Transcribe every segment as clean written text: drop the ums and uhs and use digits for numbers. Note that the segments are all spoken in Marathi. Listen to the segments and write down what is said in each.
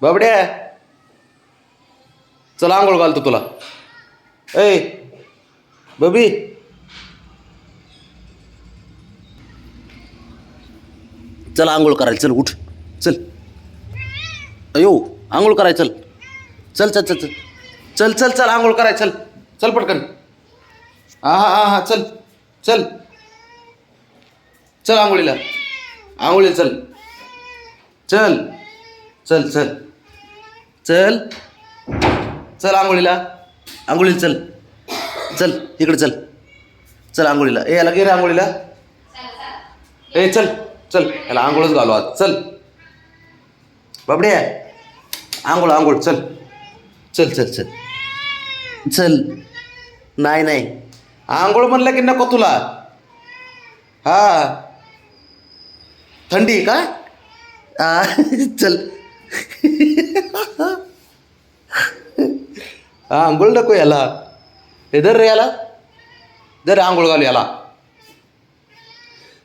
बाबड्या, चला आंघोळ घालतो तुला. ए बबी, चल आंघोळ करायला, चल उठ, चल. अयो आंघोळ करायला, चल चल चल चल चल चल चल चल आंघोळ करायला, चल चल पटकन. हा हा हा हा चल चल चल आंघोळीला, आंघोळीला चल चल चल चल चल चल आंघोळीला, आंघोळीला चल चल इकडे चल चल आंघोळीला. ए याला गे रे आंघोळीला. ए चल चल, याला आंघोळच घालू आज, चल बाबडे, आंघोळ आंघोळ, चल चल चल चल चल. नाही नाही, आंघोळ म्हणलं की नको तुला. हा थंडी का? चल. आंघोळ नको याला. हे धर रे याला, धर आंघोळ घालू याला.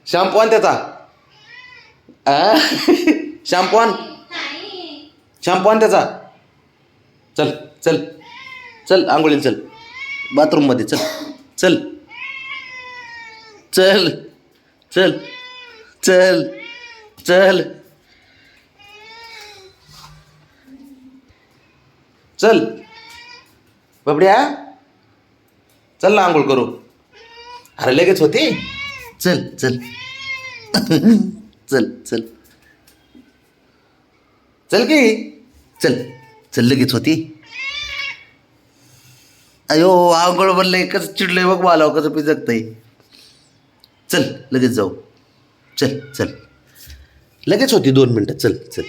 शॅम्पू आण त्याचा. शॅम्पू आण, शॅम्पू आण त्याचा. चल चल चल आंघोळीला चल, बाथरूममध्ये चल चल चल चल चल चल चल बाबड्या, चल ना आंघोळ करू. अरे लगेच होती, चल चल चल चल चल की, चल चल लगेच होती. अयो आंघोळ म्हणलंय, कसं चिडलंय बघ मला, कसं पिजकतंय. चल लगेच जाऊ, चल चल लगेच होती 2 मिनटं, चल चल.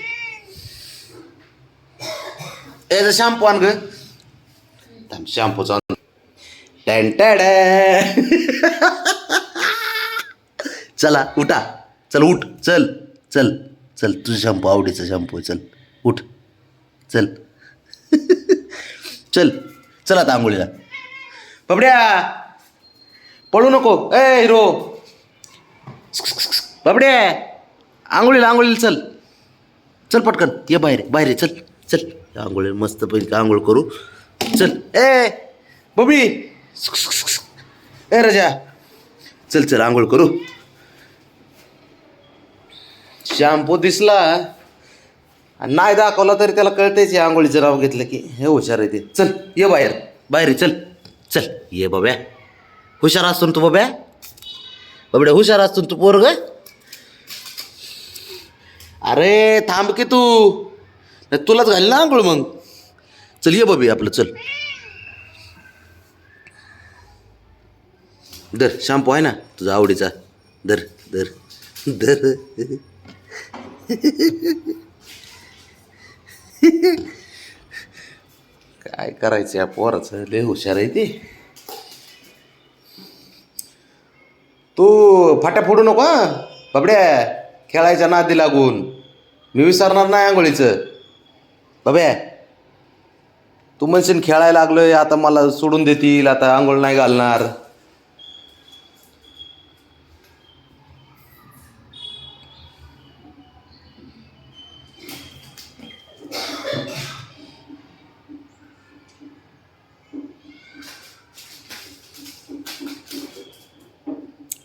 ए शॅम्पू आण ग, शॅम्पूचा टॅन. चला उठा, चल उठ, चल चल चल, तुझं शॅम्पू आवडीचं शॅम्पू आहे, चल उठ चल. चल चल आता आंघोळीला. बाबड्या पळू नको, ए हिरो. बाबड्या आंघोळीला, आंघोळीला चल चल पटकन, ये बाहेर बाहेर, चल चल आंघोळीला मस्त पैकी आंघोळ करू, चल. ए बबी, ए रजा, चल चल आंघोळ करू. शॅम्पू दिसला आणि नाही दाखवला तरी त्याला कळतेच आंघोळीचं नाव घेतलं की हे हुशार आहे ते. चल ये बाहेर बाहेर, चल चल ये बाब्या, हुशार असतो ना तू बाब्या, बाबड्या हुशार असतो तू पोरग. अरे थांब की तू, तुलाच घाल ना आंघोळ मग. चल ये बाबी आपलं, चल धर शॅम्पू आहे ना तुझा आवडीचा, धर धर धर. काय करायचं या पोराचं, लय हुशार आहे ते. तू फाट्या फोडू नको हा बाबड्या, खेळायच्या नादी लागून. मी विसरणार नाही आंघोळीचं. बाब्या तू म्हणशील खेळायला लागलोय आता मला सोडून देतील, आता आंघोळ नाही घालणार.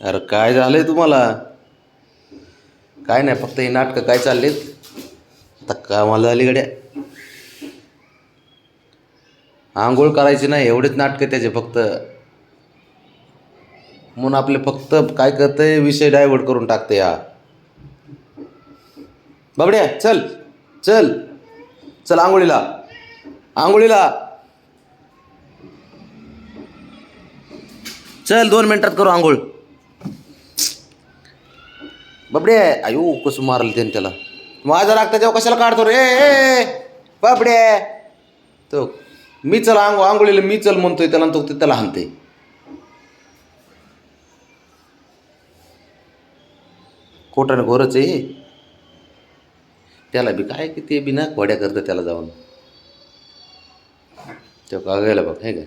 अरे काय झालंय तुम्हाला? काय नाही, फक्त ही नाटकं काय चाललेत आता, कामाला झाली गड्या. आंघोळ करायची नाही एवढेच नाटकं त्याचे फक्त, म्हणून आपले फक्त काय करतंय, विषय डायव्हर्ट करून टाकते. हा बाबड्या चल चल चल आंघोळीला, आंघोळीला चल, 2 मिनिटात करू आंघोळ. बाबड्या आयु कसं मारलं त्याने त्याला, माझा राग त्याच्यावर कशाला काढतो रे. ए बाबड्या, तो मी चल आंघोळीला मी चल म्हणतोय त्याला, तो त्याला हाणते. खोटाने घोरच आहे त्याला बी, काय की ते बी ना घोड्या करतं त्याला जाऊन. तो का गेला बघ, हे काय